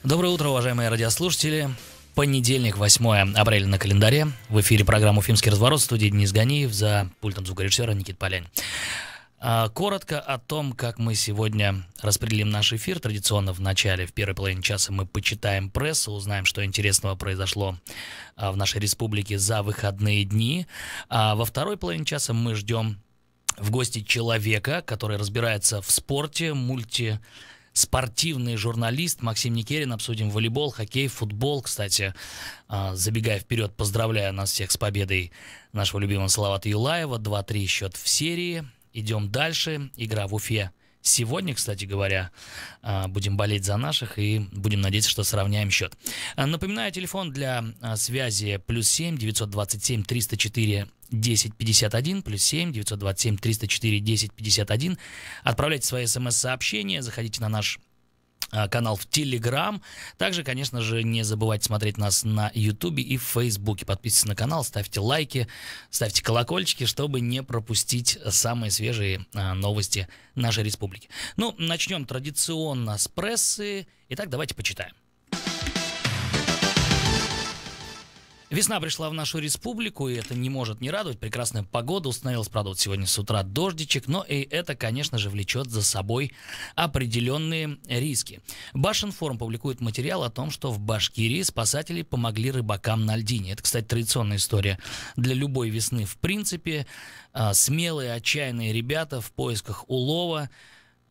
Доброе утро, уважаемые радиослушатели. Понедельник, 8 апреля на календаре. В эфире программа «Уфимский разворот», в студии Денис Ганиев, за пультом звукорежиссера Никита Полянин. Коротко о том, как мы сегодня распределим наш эфир. Традиционно в начале, в первой половине часа мы почитаем прессу, узнаем, что интересного произошло в нашей республике за выходные дни. А во второй половине часа мы ждем в гости человека, который разбирается в спорте, спортивный журналист Максим Никерин. Обсудим волейбол, хоккей, футбол. Кстати, забегая вперед, поздравляю нас всех с победой нашего любимого Салавата Юлаева. 2-3 счет в серии. Идем дальше. Игра в Уфе сегодня, кстати говоря. Будем болеть за наших и будем надеяться, что сравняем счет. Напоминаю, телефон для связи +7 927 304 1051, +7 927 304 1051. Отправляйте свои смс-сообщения, заходите на наш канал в Телеграм. Также, конечно же, не забывайте смотреть нас на Ютубе и в Фейсбуке. Подписывайтесь на канал, ставьте лайки, ставьте колокольчики, чтобы не пропустить самые свежие новости нашей республики. Ну, начнем традиционно с прессы. Итак, давайте почитаем. Весна пришла в нашу республику, и это не может не радовать. Прекрасная погода установилась, правда, вот сегодня с утра дождичек, но и это, конечно же, влечет за собой определенные риски. Башинформ публикует материал о том, что в Башкирии спасатели помогли рыбакам на льдине. Это, кстати, традиционная история для любой весны в принципе. Смелые, отчаянные ребята в поисках улова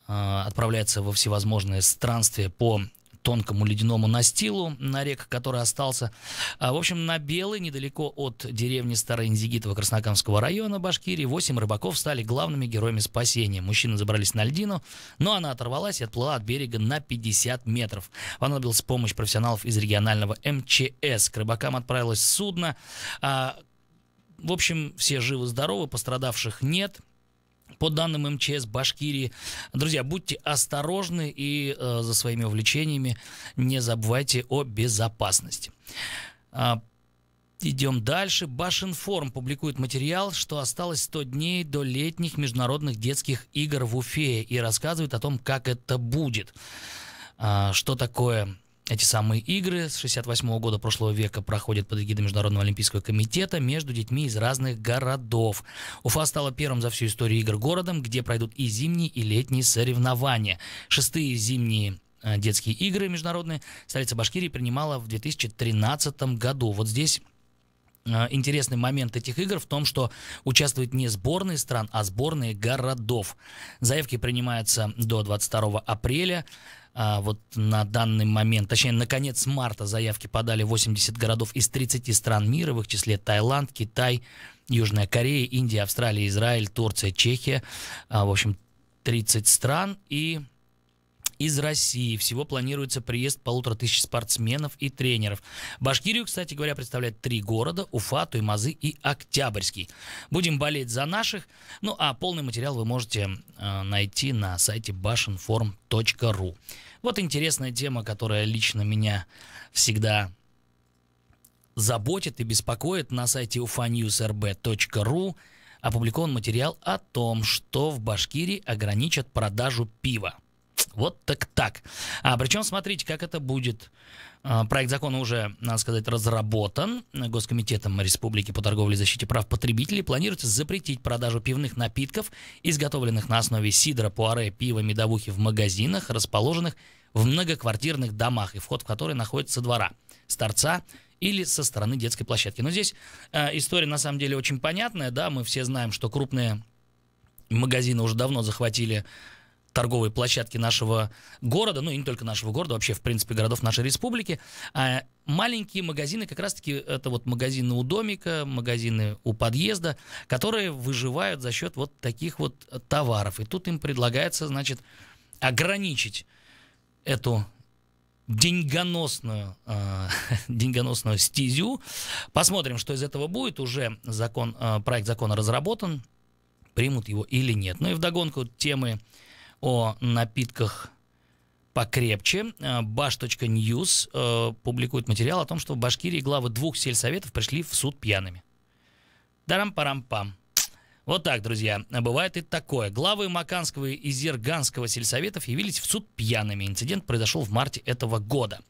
отправляются во всевозможные странствия по тонкому ледяному настилу на реках, который остался. В общем, на Белой, недалеко от деревни Староинзигитово Краснокамского района Башкирии, 8 рыбаков стали главными героями спасения. Мужчины забрались на льдину, но она оторвалась и отплыла от берега на 50 метров. Понадобилась помощь профессионалов из регионального МЧС. К рыбакам отправилось судно. В общем, все живы-здоровы, пострадавших нет. По данным МЧС Башкирии. Друзья, будьте осторожны и за своими увлечениями не забывайте о безопасности. Идем дальше. Башинформ публикует материал, что осталось 100 дней до летних международных детских игр в Уфе, и рассказывает о том, как это будет. Что такое эти самые игры с 1968 года прошлого века проходят под эгидой Международного олимпийского комитета между детьми из разных городов. Уфа стала первым за всю историю игр городом, где пройдут и зимние, и летние соревнования. 6-е зимние детские игры международные столица Башкирии принимала в 2013 году. Вот здесь интересный момент этих игр в том, что участвуют не сборные стран, а сборные городов. Заявки принимаются до 22 апреля. Вот на данный момент, точнее, на конец марта заявки подали 80 городов из 30 стран мира, в их числе Таиланд, Китай, Южная Корея, Индия, Австралия, Израиль, Турция, Чехия. В общем, 30 стран. И из России всего планируется приезд 1500 спортсменов и тренеров. Башкирию, кстати говоря, представляет 3 города: Уфа, Туймазы и Октябрьский. Будем болеть за наших. Ну а полный материал вы можете найти на сайте bashinform.ru. Вот интересная тема, которая лично меня всегда заботит и беспокоит. На сайте ufanewsrb.ru опубликован материал о том, что в Башкирии ограничат продажу пива. Вот так. Причем смотрите, как это будет. Проект закона уже, надо сказать, разработан Госкомитетом Республики по торговле и защите прав потребителей. Планируется запретить продажу пивных напитков, изготовленных на основе сидра, пуаре, пива, медовухи в магазинах, расположенных в многоквартирных домах, и вход в которые находится со двора, с торца или со стороны детской площадки. Но здесь история на самом деле очень понятная. Да, мы все знаем, что крупные магазины уже давно захватили торговые площадки нашего города, ну и не только нашего города, вообще, в принципе, городов нашей республики. А маленькие магазины, как раз-таки, это вот магазины у домика, магазины у подъезда, которые выживают за счет вот таких вот товаров. И тут им предлагается, значит, ограничить эту деньгоносную стезю. Посмотрим, что из этого будет. Уже проект закона разработан, примут его или нет. Ну и вдогонку темы о напитках покрепче. Bash.news публикует материал о том, что в Башкирии главы 2 сельсоветов пришли в суд пьяными. Дарам-парам-пам. Вот так, друзья, бывает и такое. Главы Маканского и Зерганского сельсоветов явились в суд пьяными. Инцидент произошел в марте этого года.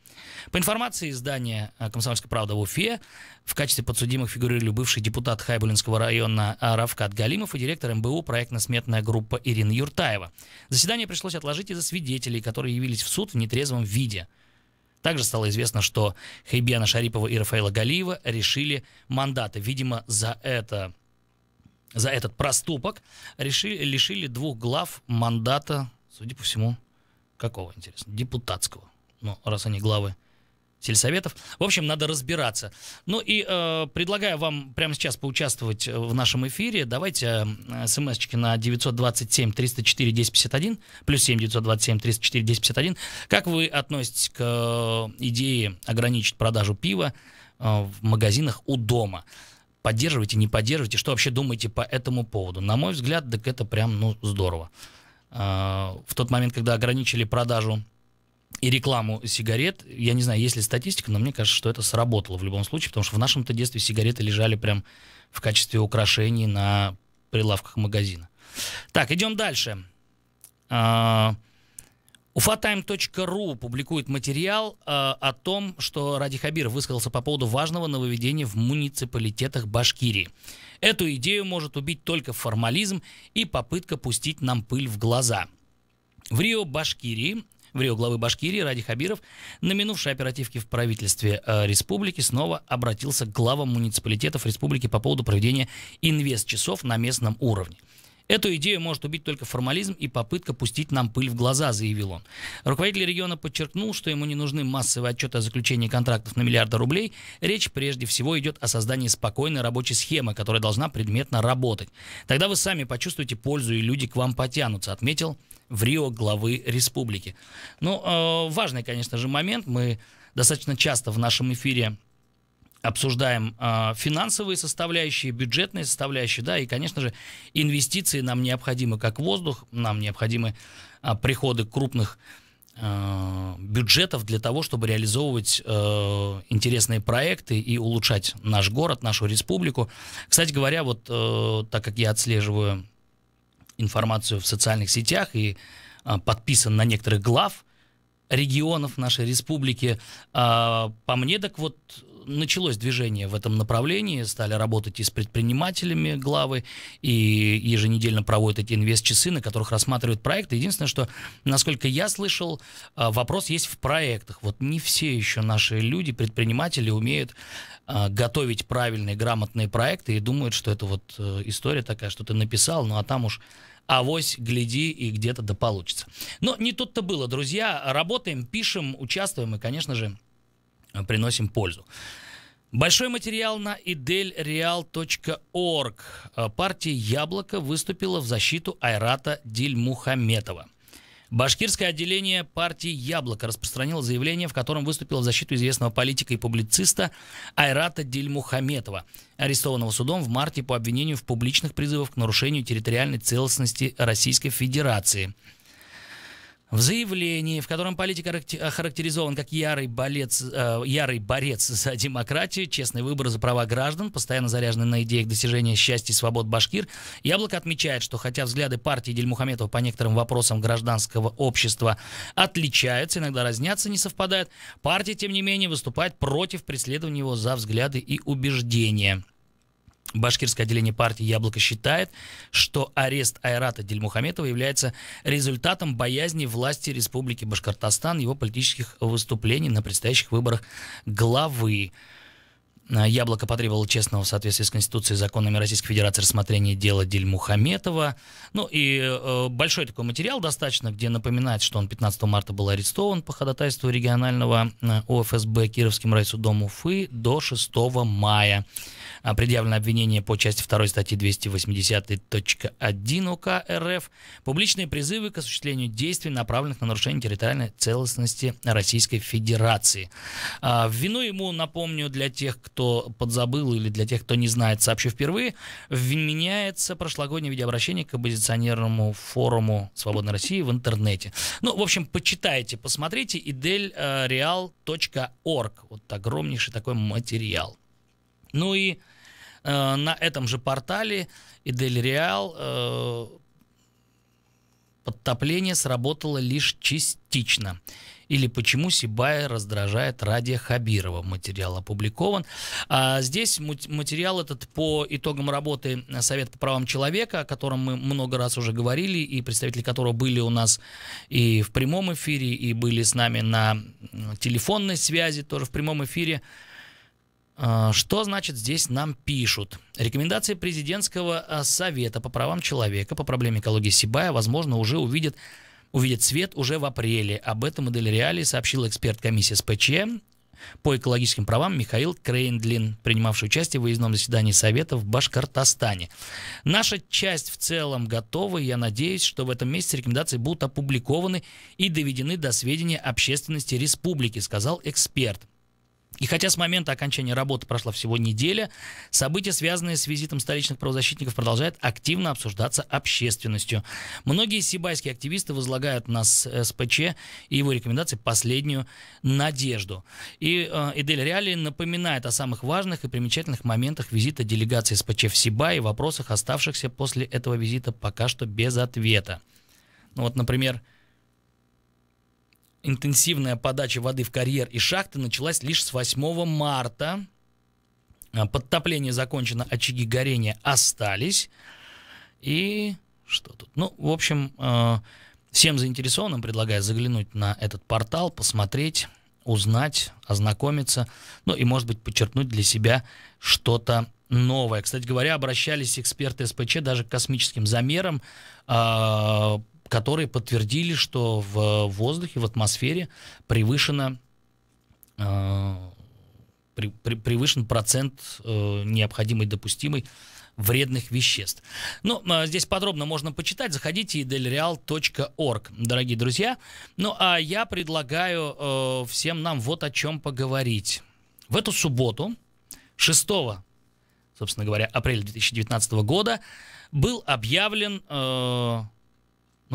По информации издания «Комсомольская правда» в Уфе, в качестве подсудимых фигурировали бывший депутат Хайбулинского района Равкат Галимов и директор МБУ проектно-сметная группа Ирина Юртаева. Заседание пришлось отложить из-за свидетелей, которые явились в суд в нетрезвом виде. Также стало известно, что Хайбияна Шарипова и Рафаэла Галиева решили мандаты. Видимо, за этот проступок лишили двух глав мандата, судя по всему, какого, интересно, депутатского. Ну, раз они главы сельсоветов. В общем, надо разбираться. Ну и предлагаю вам прямо сейчас поучаствовать в нашем эфире. Давайте смс-чики на 927-304-1051, плюс 7-927-304-1051. Как вы относитесь к идее ограничить продажу пива в магазинах у дома? Поддерживаете, не поддерживаете? Что вообще думаете по этому поводу? На мой взгляд, так это прям, здорово. В тот момент, когда ограничили продажу и рекламу сигарет, я не знаю, есть ли статистика, но мне кажется, что это сработало в любом случае, потому что в нашем-то детстве сигареты лежали прям в качестве украшений на прилавках магазина. Так, идем дальше. Ufatime.ru публикует материал о том, что Ради Хабиров высказался по поводу важного нововведения в муниципалитетах Башкирии. Эту идею может убить только формализм и попытка пустить нам пыль в глаза. В Рио главы Башкирии Ради Хабиров на минувшей оперативке в правительстве республики снова обратился к главам муниципалитетов республики по поводу проведения инвест-часов на местном уровне. Эту идею может убить только формализм и попытка пустить нам пыль в глаза, заявил он. Руководитель региона подчеркнул, что ему не нужны массовые отчеты о заключении контрактов на миллиарды рублей. Речь прежде всего идет о создании спокойной рабочей схемы, которая должна предметно работать. Тогда вы сами почувствуете пользу, и люди к вам потянутся, отметил в Рио главы республики. Важный, конечно же, момент. Мы достаточно часто в нашем эфире обсуждаем финансовые составляющие, бюджетные составляющие, да, и, конечно же, инвестиции нам необходимы как воздух, нам необходимы приходы крупных бюджетов для того, чтобы реализовывать интересные проекты и улучшать наш город, нашу республику. Кстати говоря, так как я отслеживаю информацию в социальных сетях и подписан на некоторых глав регионов нашей республики, по мне, началось движение в этом направлении, стали работать и с предпринимателями главы, и еженедельно проводят эти инвест-часы, на которых рассматривают проекты. Единственное, что, насколько я слышал, вопрос есть в проектах. Не все еще наши люди, предприниматели, умеют готовить правильные, грамотные проекты и думают, что это история такая, что ты написал, а там уж авось, гляди, и где-то да получится. Но не тут-то было, друзья. Работаем, пишем, участвуем и, конечно же, приносим пользу. Большой материал на idelreal.org. Партия «Яблоко» выступила в защиту Айрата Дильмухаметова. Башкирское отделение партии «Яблоко» распространило заявление, в котором выступило в защиту известного политика и публициста Айрата Дильмухаметова, арестованного судом в марте по обвинению в публичных призывах к нарушению территориальной целостности Российской Федерации. В заявлении, в котором политик охарактеризован как ярый борец за демократию, честные выборы за права граждан, постоянно заряженный на идеях достижения счастья и свобод башкир, «Яблоко» отмечает, что хотя взгляды партии Дильмухаметова по некоторым вопросам гражданского общества отличаются, иногда разнятся, не совпадают, партия, тем не менее, выступает против преследования его за взгляды и убеждения. Башкирское отделение партии «Яблоко» считает, что арест Айрата Дильмухаметова является результатом боязни власти Республики Башкортостан, его политических выступлений на предстоящих выборах главы. «Яблоко» потребовало честного в соответствии с Конституцией и законами Российской Федерации рассмотрения дела Дильмухаметова. Большой такой материал достаточно, где напоминает, что он 15 марта был арестован по ходатайству регионального ОФСБ Кировским райсудом Уфы до 6 мая. Предъявлено обвинение по части 2 статьи 280.1 УК РФ. Публичные призывы к осуществлению действий, направленных на нарушение территориальной целостности Российской Федерации. В вину ему, напомню, для тех, кто подзабыл или для тех, кто не знает, сообщу впервые, вменяется прошлогоднее видеообращение к оппозиционерному форуму «Свободной России» в интернете. В общем, почитайте, посмотрите idelreal.org. Огромнейший такой материал. На этом же портале Идель Реал подтопление сработало лишь частично. Или почему Сибая раздражает Радия Хабирова. Материал опубликован. Здесь материал этот по итогам работы Совета по правам человека, о котором мы много раз уже говорили, и представители которого были у нас и в прямом эфире, и были с нами на телефонной связи, тоже в прямом эфире. Что значит здесь нам пишут? Рекомендации президентского совета по правам человека по проблеме экологии Сибая, возможно, уже увидит свет уже в апреле. Об этом Идель Реале сообщил эксперт комиссии СПЧ по экологическим правам Михаил Крейндлин, принимавший участие в выездном заседании Совета в Башкортостане. Наша часть в целом готова, и я надеюсь, что в этом месяце рекомендации будут опубликованы и доведены до сведения общественности республики, сказал эксперт. И хотя с момента окончания работы прошла всего неделя, события, связанные с визитом столичных правозащитников, продолжают активно обсуждаться общественностью. Многие сибайские активисты возлагают на СПЧ и его рекомендации последнюю надежду. И Идель Реале напоминает о самых важных и примечательных моментах визита делегации СПЧ в Сибай и вопросах, оставшихся после этого визита пока что без ответа. Ну вот, например, интенсивная подача воды в карьер и шахты началась лишь с 8 марта. Подтопление закончено, очаги горения остались. И что тут? Ну, в общем, всем заинтересованным предлагаю заглянуть на этот портал, посмотреть, узнать, ознакомиться, ну и, может быть, подчеркнуть для себя что-то новое. Кстати говоря, обращались эксперты СПЧ даже к космическим замерам, которые подтвердили, что в воздухе, в атмосфере превышен процент необходимый, допустимый вредных веществ. Ну, здесь подробно можно почитать. Заходите edelreal.org, дорогие друзья. Ну, а я предлагаю всем нам вот о чем поговорить. В эту субботу, 6, собственно говоря, апреля 2019 года, был объявлен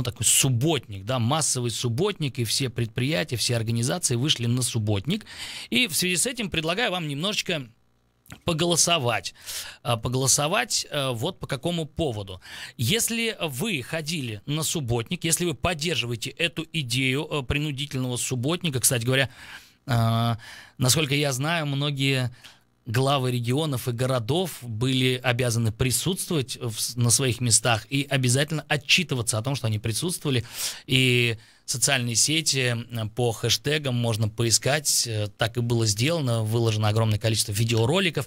такой субботник, да, массовый субботник, и все предприятия, все организации вышли на субботник. И в связи с этим предлагаю вам немножечко поголосовать. Поголосовать вот по какому поводу. Если вы ходили на субботник, если вы поддерживаете эту идею принудительного субботника, кстати говоря, насколько я знаю, многие главы регионов и городов были обязаны присутствовать на своих местах и обязательно отчитываться о том, что они присутствовали. И социальные сети по хэштегам можно поискать. Так и было сделано. Выложено огромное количество видеороликов,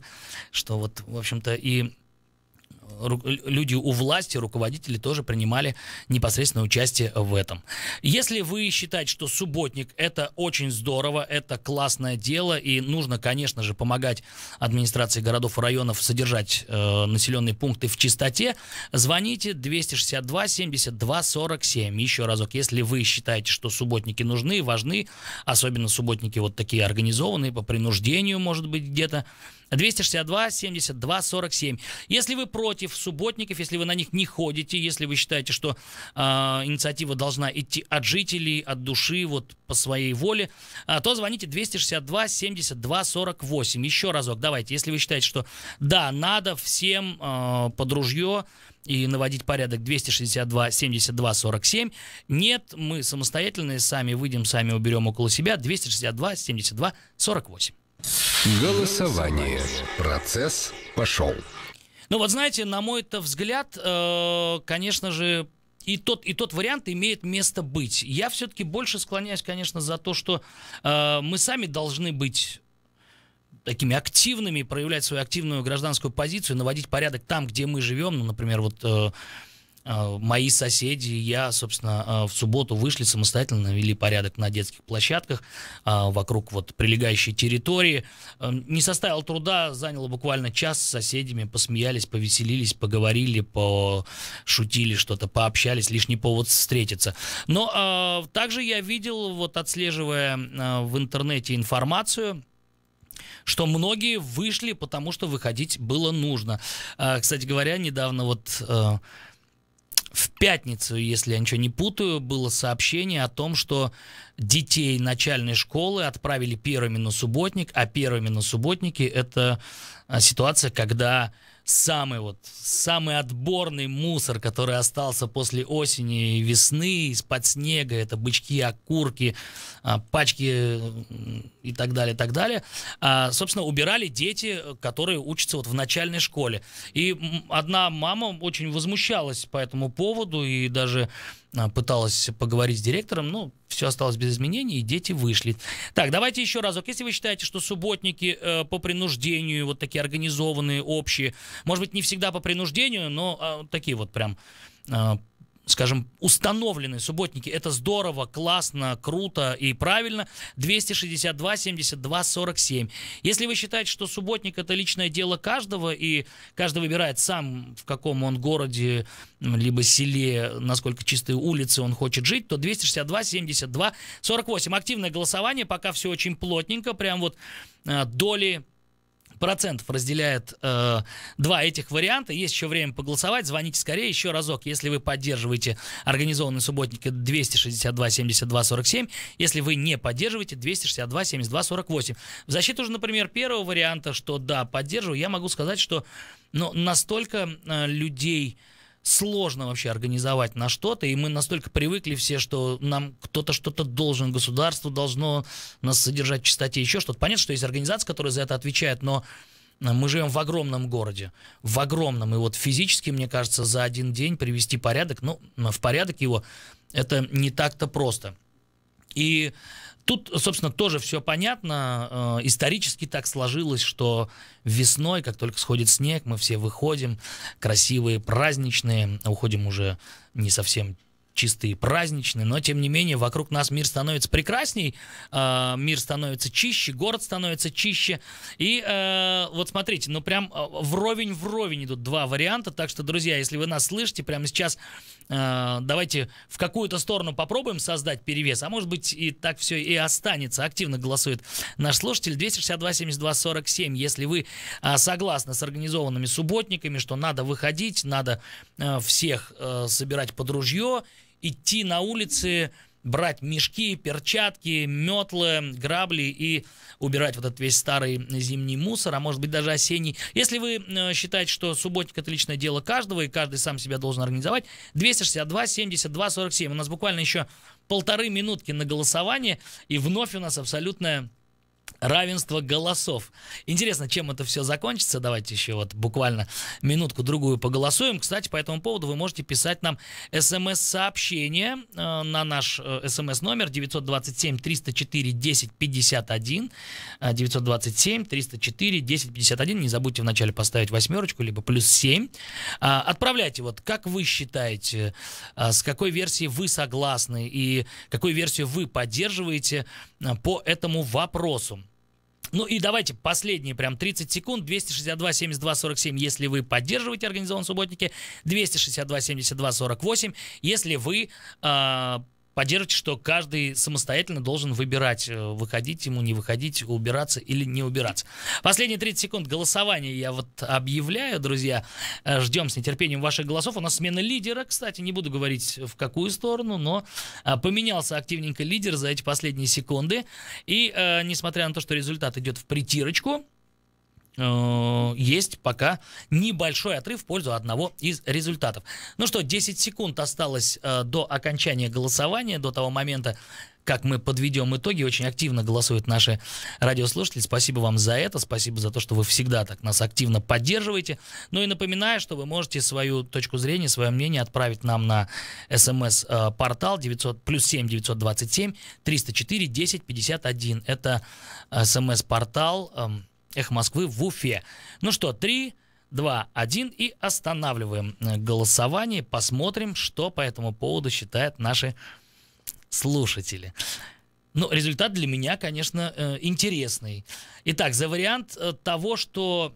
что вот, в общем-то, и люди у власти, руководители тоже принимали непосредственное участие в этом. Если вы считаете, что субботник — это очень здорово, это классное дело, и нужно, конечно же, помогать администрации городов и районов содержать населенные пункты в чистоте, звоните 262 72 47. Еще разок, если вы считаете, что субботники нужны, важны, особенно субботники вот такие организованные, по принуждению, может быть, где-то, 262 72 47. Если вы против субботников, если вы на них не ходите, если вы считаете, что инициатива должна идти от жителей, от души, вот по своей воле, то звоните 262 72 48. Еще разок, давайте. Если вы считаете, что да, надо всем под ружье и наводить порядок, 262 72 47. Нет, мы самостоятельные, сами выйдем, сами уберем около себя, 262 72 48. Голосование. Процесс пошел. Ну вот знаете, на мой-то взгляд, конечно же, и тот вариант имеет место быть. Я все-таки больше склоняюсь, конечно, за то, что мы сами должны быть такими активными, проявлять свою активную гражданскую позицию, наводить порядок там, где мы живем. Ну, например, вот мои соседи и я, собственно, в субботу вышли самостоятельно, навели порядок на детских площадках вокруг вот прилегающей территории. Не составило труда, заняло буквально час с соседями, посмеялись, повеселились, поговорили, пошутили что-то, пообщались, лишний повод встретиться. Но также я видел, вот отслеживая в интернете информацию, что многие вышли, потому что выходить было нужно. Кстати говоря, недавно вот в пятницу, если я ничего не путаю, было сообщение о том, что детей начальной школы отправили первыми на субботник, а первыми на субботнике — это ситуация, когда самый отборный мусор, который остался после осени и весны, из-под снега, это бычки, окурки, пачки и так далее, собственно, убирали дети, которые учатся вот в начальной школе. И одна мама очень возмущалась по этому поводу и даже пыталась поговорить с директором, но все осталось без изменений, и дети вышли. Так, давайте еще разок. Если вы считаете, что субботники по принуждению, вот такие организованные, общие, может быть, не всегда по принуждению, но такие вот прям, скажем, установленные субботники, это здорово, классно, круто и правильно. 262 72 47. Если вы считаете, что субботник — это личное дело каждого, и каждый выбирает сам, в каком он городе, либо селе, насколько чистые улицы он хочет жить, то 262 72 48. Активное голосование, пока все очень плотненько, прям вот доли процентов разделяет два этих варианта. Есть еще время поголосовать. Звоните скорее. Еще разок, если вы поддерживаете организованный субботник, 262 72 47. Если вы не поддерживаете, 262 72 48. В защиту уже, например, первого варианта, что да, поддерживаю, я могу сказать, что настолько людей сложно вообще организовать на что-то, и мы настолько привыкли все, что нам кто-то что-то должен, государство должно нас содержать в чистоте, еще что-то. Понятно, что есть организации, которые за это отвечают, но мы живем в огромном городе, в огромном, и вот физически, мне кажется, за один день привести порядок, в порядок его, это не так-то просто. И тут, собственно, тоже все понятно. Исторически так сложилось, что весной, как только сходит снег, мы все выходим, красивые, праздничные, уходим уже не совсем чистые, праздничные, но, тем не менее, вокруг нас мир становится прекрасней, мир становится чище, город становится чище. И вот смотрите, прям вровень идут два варианта. Так что, друзья, если вы нас слышите прямо сейчас, давайте в какую-то сторону попробуем создать перевес, а может быть и так все и останется. Активно голосует наш слушатель. 262 72 47. Если вы согласны с организованными субботниками, что надо выходить, надо всех собирать под ружье, идти на улицы, брать мешки, перчатки, метлы, грабли и убирать вот этот весь старый зимний мусор, а может быть даже осенний. Если вы считаете, что субботник — это личное дело каждого, и каждый сам себя должен организовать, 262 72 47. У нас буквально еще 1,5 минутки на голосование, и вновь у нас абсолютное равенство голосов. Интересно, чем это все закончится. Давайте еще вот буквально минутку-другую поголосуем. Кстати, по этому поводу вы можете писать нам смс-сообщение на наш смс-номер 927-304-1051. 927-304-1051. Не забудьте вначале поставить восьмерочку, либо +7. Отправляйте, вот как вы считаете, с какой версией вы согласны и какую версию вы поддерживаете по этому вопросу. И давайте последние прям 30 секунд. 262 72 47, если вы поддерживаете организованные субботники. 262 72 48, если вы поддерживаете, что каждый самостоятельно должен выбирать, выходить ему, не выходить, убираться или не убираться. Последние 30 секунд голосования я вот объявляю, друзья. Ждем с нетерпением ваших голосов. У нас смена лидера, кстати, не буду говорить в какую сторону, но поменялся активненько лидер за эти последние секунды. И несмотря на то, что результат идет в притирочку, есть пока небольшой отрыв в пользу одного из результатов. 10 секунд осталось до окончания голосования, до того момента, как мы подведем итоги. Очень активно голосуют наши радиослушатели. Спасибо вам за это. Спасибо за то, что вы всегда так нас активно поддерживаете. И напоминаю, что вы можете свою точку зрения, свое мнение отправить нам на СМС-портал +7 927 304 1051. Это СМС-портал «Эхо Москвы» в Уфе. 3, 2, 1 и останавливаем голосование. Посмотрим, что по этому поводу считают наши слушатели. Результат для меня, конечно, интересный. Итак, за вариант того, что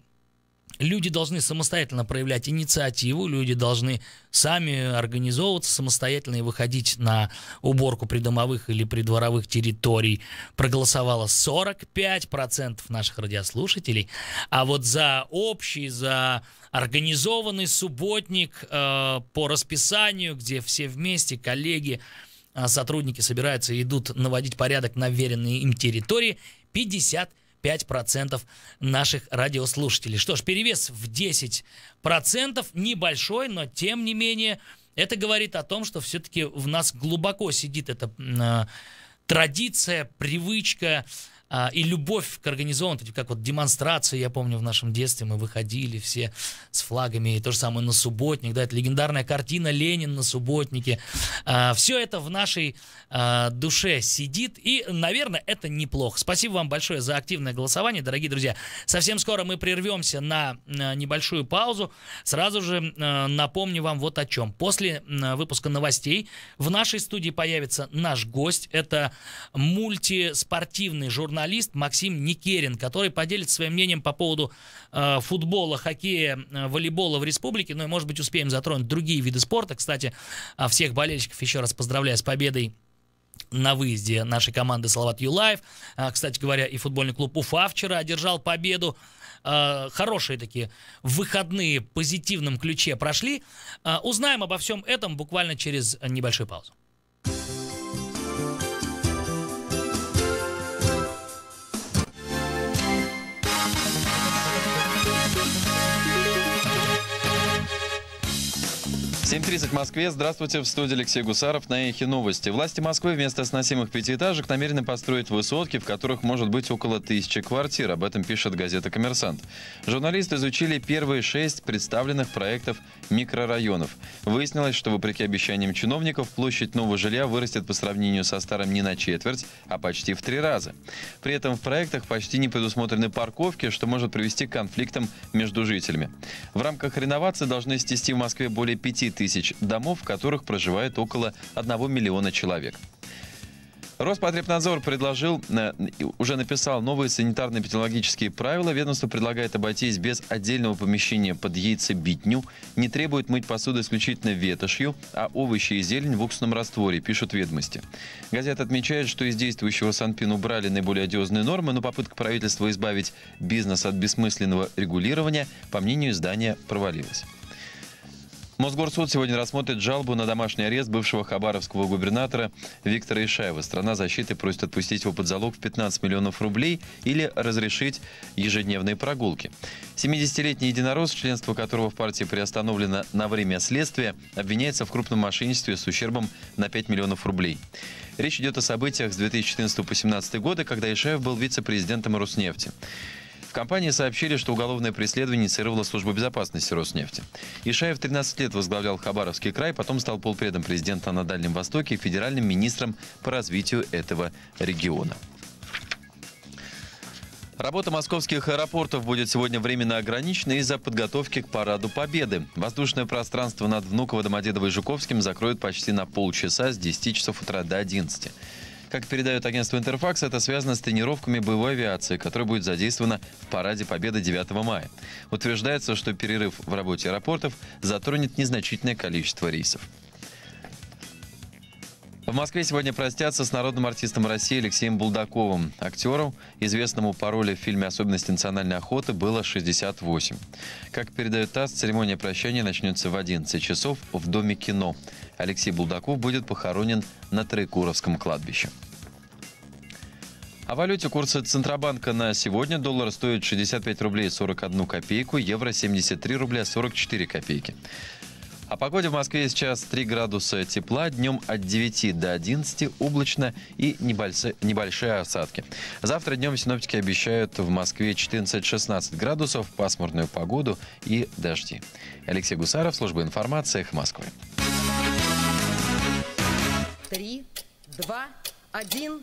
люди должны самостоятельно проявлять инициативу, люди должны сами организовываться самостоятельно и выходить на уборку придомовых или придворовых территорий, проголосовало 45% наших радиослушателей. А вот за общий, за организованный субботник по расписанию, где все вместе, коллеги, сотрудники собираются и идут наводить порядок на веренные им территории, 55% 45% наших радиослушателей. Что ж, перевес в 10% небольшой, но тем не менее это говорит о том, что все-таки в нас глубоко сидит эта традиция, привычка и любовь к организованности, как вот демонстрации, я помню, в нашем детстве мы выходили все с флагами, и то же самое на субботник, да, это легендарная картина «Ленин на субботнике». Все это в нашей душе сидит, и, наверное, это неплохо. Спасибо вам большое за активное голосование, дорогие друзья. Совсем скоро мы прервемся на небольшую паузу. Сразу же напомню вам вот о чем. После выпуска новостей в нашей студии появится наш гость. Это мультиспортивный журналист Максим Никерин, который поделится своим мнением по поводу футбола, хоккея, волейбола в республике. Ну и, может быть, успеем затронуть другие виды спорта. Кстати, всех болельщиков еще раз поздравляю с победой на выезде нашей команды Салават Юлаев. Кстати говоря, и футбольный клуб Уфа вчера одержал победу. Хорошие такие выходные в позитивном ключе прошли. Узнаем обо всем этом буквально через небольшую паузу. В 7:30 в Москве. Здравствуйте, в студии Алексей Гусаров. На Эхе новости. Власти Москвы вместо сносимых пятиэтажек намерены построить высотки, в которых может быть около 1000 квартир. Об этом пишет газета «Коммерсант». Журналисты изучили первые 6 представленных проектов микрорайонов. Выяснилось, что вопреки обещаниям чиновников, площадь нового жилья вырастет по сравнению со старым не на четверть, а почти в 3 раза. При этом в проектах почти не предусмотрены парковки, что может привести к конфликтам между жителями. В рамках реновации должны снести в Москве более 5000 домов, в которых проживает около 1 миллиона человек. Роспотребнадзор уже написал новые санитарно-эпидемиологические правила. Ведомство предлагает обойтись без отдельного помещения под яйцебитню, не требует мыть посуду исключительно ветошью, а овощи и зелень в уксусном растворе, пишут ведомости. Газета отмечает, что из действующего Санпин убрали наиболее одиозные нормы, но попытка правительства избавить бизнес от бессмысленного регулирования, по мнению издания, провалилась. Мосгорсуд сегодня рассмотрит жалобу на домашний арест бывшего хабаровского губернатора Виктора Ишаева. Страна защиты просит отпустить его под залог в 15 миллионов рублей или разрешить ежедневные прогулки. 70-летний единорос, членство которого в партии приостановлено на время следствия, обвиняется в крупном мошенничестве с ущербом на 5 миллионов рублей. Речь идет о событиях с 2014 по 2017 годы, когда Ишаев был вице-президентом Роснефти. В компании сообщили, что уголовное преследование инициировала служба безопасности Роснефти. Ишаев 13 лет возглавлял Хабаровский край, потом стал полпредом президента на Дальнем Востоке и федеральным министром по развитию этого региона. Работа московских аэропортов будет сегодня временно ограничена из-за подготовки к Параду Победы. Воздушное пространство над Внуково, Домодедово и Жуковским закроют почти на полчаса с 10 часов утра до 11. Как передает агентство «Интерфакс», это связано с тренировками боевой авиации, которая будет задействована в Параде Победы 9 мая. Утверждается, что перерыв в работе аэропортов затронет незначительное количество рейсов. В Москве сегодня простятся с народным артистом России Алексеем Булдаковым. Актеру, известному по роли в фильме «Особенности национальной охоты», было 68. Как передает ТАСС, церемония прощания начнется в 11 часов в Доме кино. Алексей Булдаков будет похоронен на Троекуровском кладбище. О валюте. Курсы Центробанка на сегодня. Доллар стоит 65 рублей 41 копейку, евро 73 рубля 44 копейки. О погоде в Москве сейчас 3 градуса тепла, днем от 9 до 11 облачно и небольшие осадки. Завтра днем синоптики обещают в Москве 14-16 градусов, пасмурную погоду и дожди. Алексей Гусаров, служба информации, Эхо Москвы. 3, 2, 1.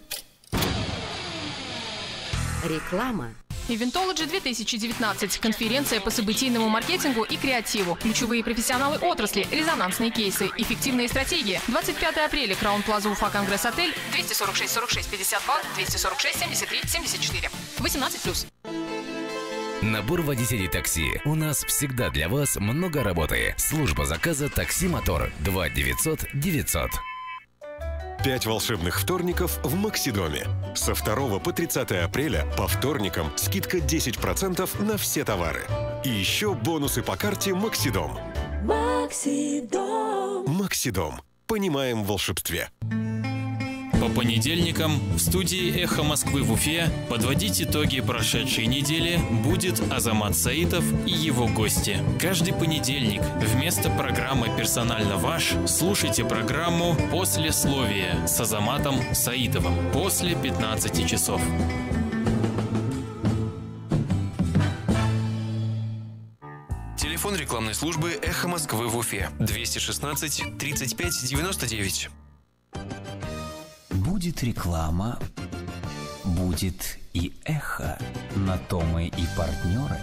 Реклама. Eventology 2019. Конференция по событийному маркетингу и креативу. Ключевые профессионалы отрасли, резонансные кейсы, эффективные стратегии. 25 апреля. Краун Плаза Уфа Конгресс Отель. 246 46 52 246 73 74. 18+. Набор водителей такси. У нас всегда для вас много работы. Служба заказа «Такси Мотор» 2 900 900. 5 волшебных вторников в Максидоме. Со 2 по 30 апреля по вторникам скидка 10% на все товары. И еще бонусы по карте Максидом. Максидом. Максидом. Понимаем в волшебстве. По понедельникам в студии «Эхо Москвы» в Уфе подводить итоги прошедшей недели будет Азамат Саитов и его гости. Каждый понедельник вместо программы «Персонально ваш» слушайте программу «Послесловие» с Азаматом Саитовым после 15 часов. Телефон рекламной службы «Эхо Москвы» в Уфе 216 35 99. Будет реклама, будет и эхо. На то мы и партнеры.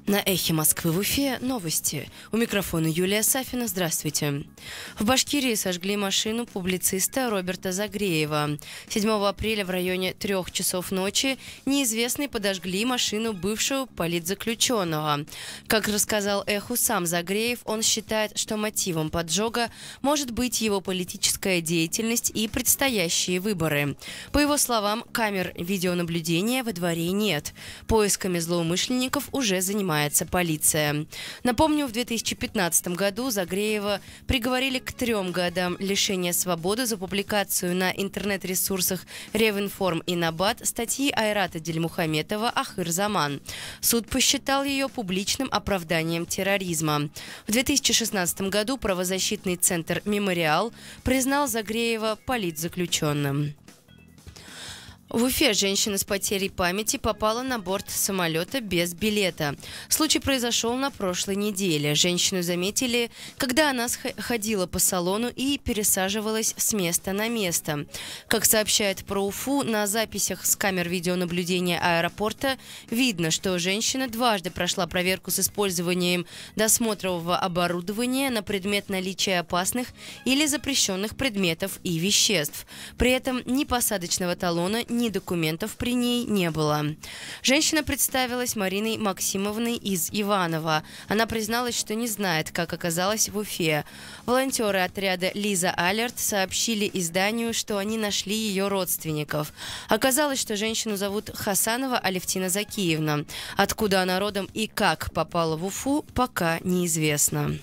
На «Эхе Москвы» в Уфе новости. У микрофона Юлия Сафина. Здравствуйте. В Башкирии сожгли машину публициста Роберта Загреева. 7 апреля в районе 3 часов ночи неизвестные подожгли машину бывшего политзаключенного. Как рассказал «Эху» сам Загреев, он считает, что мотивом поджога может быть его политическая деятельность и предстоящие выборы. По его словам, камер видеонаблюдения во дворе нет. Поисками злоумышленников уже занимается полиция. Напомню, в 2015 году Загреева приговорили к 3 годам лишения свободы за публикацию на интернет-ресурсах Ревинформ и Набат статьи Айрата Дильмухаметова «Ахыр-Заман». Суд посчитал ее публичным оправданием терроризма. В 2016 году правозащитный центр «Мемориал» признал Загреева политзаключенным. В Уфе женщина с потерей памяти попала на борт самолета без билета. Случай произошел на прошлой неделе. Женщину заметили, когда она ходила по салону и пересаживалась с места на место. Как сообщает про Уфу, на записях с камер видеонаблюдения аэропорта видно, что женщина дважды прошла проверку с использованием досмотрового оборудования на предмет наличия опасных или запрещенных предметов и веществ. При этом ни посадочного талона, ни документов при ней не было. Женщина представилась Мариной Максимовной из Иваново. Она призналась, что не знает, как оказалась в Уфе. Волонтеры отряда «Лиза Алерт» сообщили изданию, что они нашли ее родственников. Оказалось, что женщину зовут Хасанова Алевтина Закиевна. Откуда она родом и как попала в Уфу, пока неизвестно.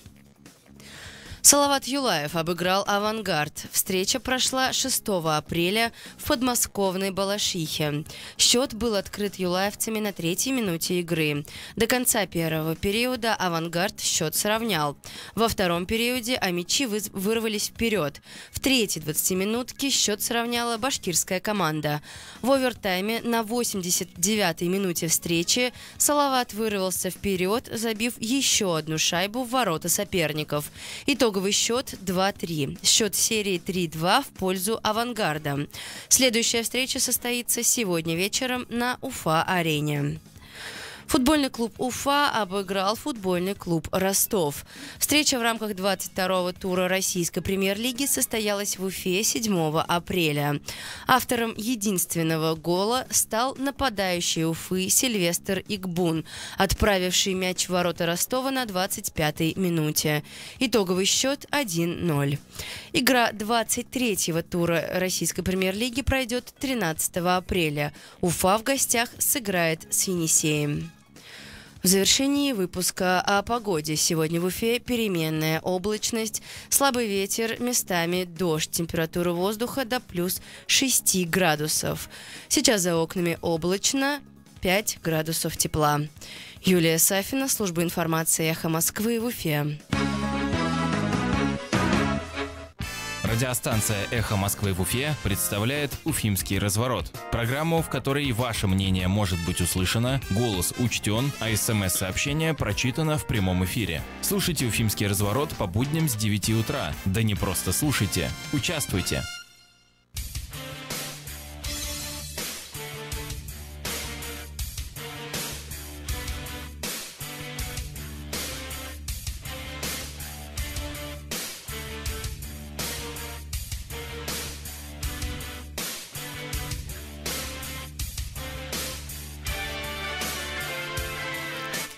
Салават Юлаев обыграл «Авангард». Встреча прошла 6 апреля в подмосковной Балашихе. Счет был открыт юлаевцами на 3-й минуте игры. До конца первого периода «Авангард» счет сравнял. Во втором периоде амичи вырвались вперед. В 3-й 20-минутке счет сравняла башкирская команда. В овертайме на 89-й минуте встречи Салават вырвался вперед, забив еще одну шайбу в ворота соперников. Итоговый счет 2-3. Счет серии 3-2 в пользу «Авангарда». Следующая встреча состоится сегодня вечером на Уфа-арене. Футбольный клуб Уфа обыграл футбольный клуб Ростов. Встреча в рамках 22-го тура российской премьер-лиги состоялась в Уфе 7 апреля. Автором единственного гола стал нападающий Уфы Сильвестр Игбун, отправивший мяч в ворота Ростова на 25-й минуте. Итоговый счет 1-0. Игра 23-го тура российской премьер-лиги пройдет 13 апреля. Уфа в гостях сыграет с Енисеем. В завершении выпуска о погоде. Сегодня в Уфе переменная облачность, слабый ветер, местами дождь, температура воздуха до плюс 6 градусов. Сейчас за окнами облачно, 5 градусов тепла. Юлия Сафина, служба информации «Эхо Москвы» в Уфе. Радиостанция «Эхо Москвы» в Уфе представляет «Уфимский разворот». Программу, в которой ваше мнение может быть услышано, голос учтен, а СМС-сообщение прочитано в прямом эфире. Слушайте «Уфимский разворот» по будням с 9 утра. Да не просто слушайте, участвуйте.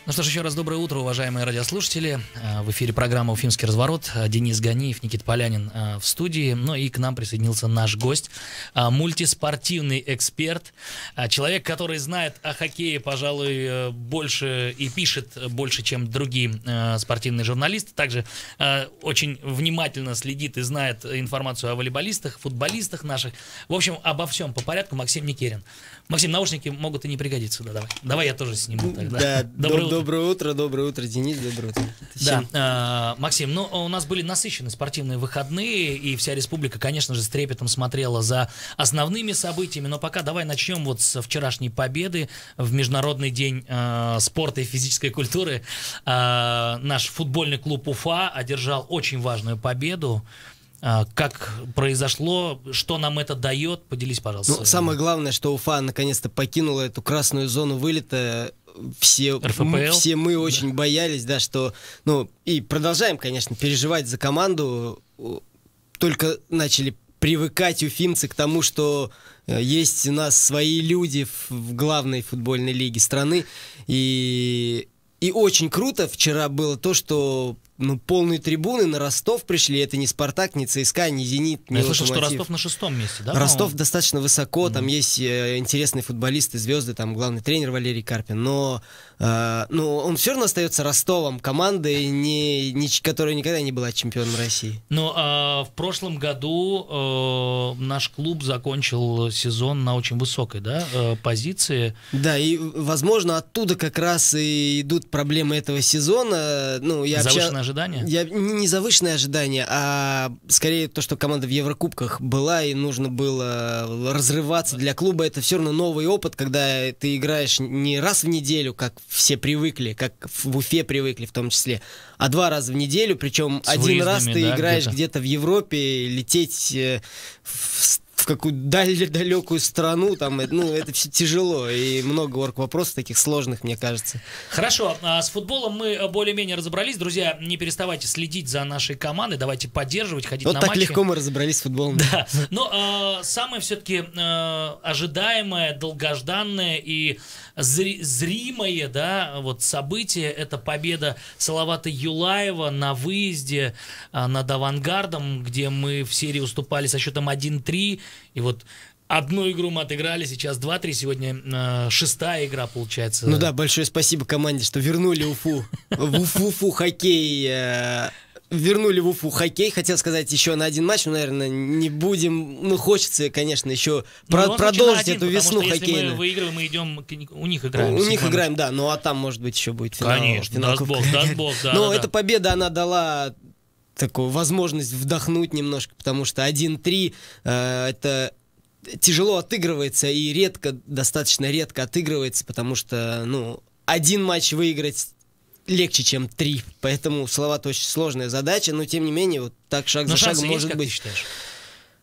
Ну что ж, еще раз доброе утро, уважаемые радиослушатели. В эфире программа «Уфимский разворот». Денис Ганиев, Никита Полянин в студии. Ну и к нам присоединился наш гость, мультиспортивный эксперт, человек, который знает о хоккее, пожалуй, больше и пишет больше, чем другие спортивные журналисты. Также очень внимательно следит и знает информацию о волейболистах, футболистах наших. В общем, обо всем по порядку. Максим Никерин. Максим, наушники могут и не пригодиться. Да, давай я тоже сниму тогда. Да, доброе утро, Денис, доброе утро. Да, Максим, ну у нас были насыщенные спортивные выходные, и вся республика, конечно же, с трепетом смотрела за основными событиями, но пока давай начнем вот с вчерашней победы в Международный день спорта и физической культуры. Наш футбольный клуб Уфа одержал очень важную победу. Как произошло, что нам это дает? Поделись, пожалуйста. Ну, самое главное, что Уфа наконец-то покинула эту красную зону вылета. Все мы очень боялись, да, что, ну, и продолжаем, конечно, переживать за команду. Только начали привыкать уфимцы к тому, что есть у нас свои люди в главной футбольной лиге страны. И очень круто вчера было то, что полные трибуны на Ростов пришли. Это не «Спартак», не ЦСКА, не «Зенит», не «Локомотив». Я слышал, что Ростов на 6-м месте, да? Ростов достаточно высоко, там есть интересные футболисты, звезды, там главный тренер Валерий Карпин, но он все равно остается Ростовом, командой, которая никогда не была чемпионом России. Но в прошлом году наш клуб закончил сезон на очень высокой, позиции. Да, и, возможно, оттуда как раз и идут проблемы этого сезона. Завышенное ожидание? Не завышенное ожидание, а скорее то, что команда в Еврокубках была, и нужно было разрываться для клуба. Это все равно новый опыт, когда ты играешь не раз в неделю, как все привыкли, как в Уфе привыкли в том числе, а 2 раза в неделю, причем один раз ты играешь где-то в Европе, лететь в какую-то далекую страну, там, это все тяжело, и много орг-вопросов таких сложных, мне кажется. Хорошо, с футболом мы более-менее разобрались. Друзья, не переставайте следить за нашей командой, давайте поддерживать, ходить на матчи. Вот так легко мы разобрались с футболом. Да, но самое все-таки ожидаемое, долгожданное и зримое, событие — это победа Салавата Юлаева на выезде над «Авангардом», где мы в серии уступали со счетом 1-3, и вот одну игру мы отыграли, сейчас 2-3, сегодня 6-я игра получается. Ну да, большое спасибо команде, что вернули Уфу в Уфу хоккей. Вернули в Уфу хоккей. Хотел сказать еще на один матч, но, наверное, не будем. Хочется, конечно, еще продолжить эту весну хоккейную. Если мы выигрываем, мы идем, у них играем. У них играем, да. Ну а там, может быть, еще будет финал. Конечно, даст Бог, да. Но эта победа, она дала такую возможность вдохнуть немножко, потому что 1-3 это тяжело отыгрывается и достаточно редко отыгрывается, потому что, один матч выиграть легче, чем 3. Поэтому Салават очень сложная задача, но тем не менее, вот так шаг за шагом может быть. Как ты считаешь?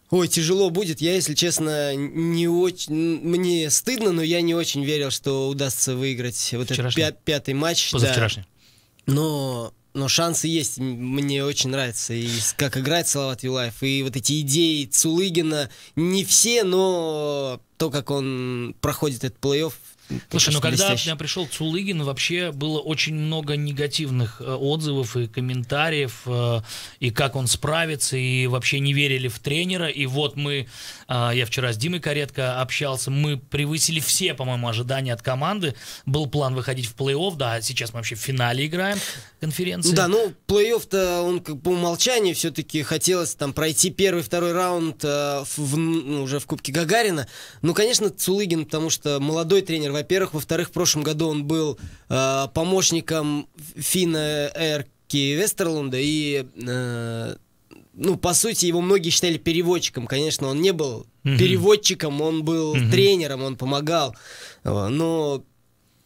Ой, тяжело будет. Я, если честно, не очень. Мне стыдно, но я не очень верил, что удастся выиграть вот этот 5-й матч. Позавчерашний. Да. Но шансы есть. Мне очень нравится, и как играет Салават Юлаев, и вот эти идеи Цулыгина. Не все, но то, как он проходит этот плей-офф. Слушай, когда пришел Цулыгин, вообще было очень много негативных отзывов и комментариев, и как он справится, и вообще не верили в тренера. И вот я вчера с Димой Каретко общался, мы превысили все, по-моему, ожидания от команды. Был план выходить в плей-офф, да, сейчас мы вообще в финале играем конференции. Да, плей-офф-то он по умолчанию все-таки хотелось там пройти 1-2 раунд уже в Кубке Гагарина. Конечно, Цулыгин, потому что молодой тренер, во-первых. Во-вторых, в прошлом году он был помощником Финна Эрки Вестерлунда, и, по сути, его многие считали переводчиком. Конечно, он не был переводчиком, он был тренером, он помогал. Но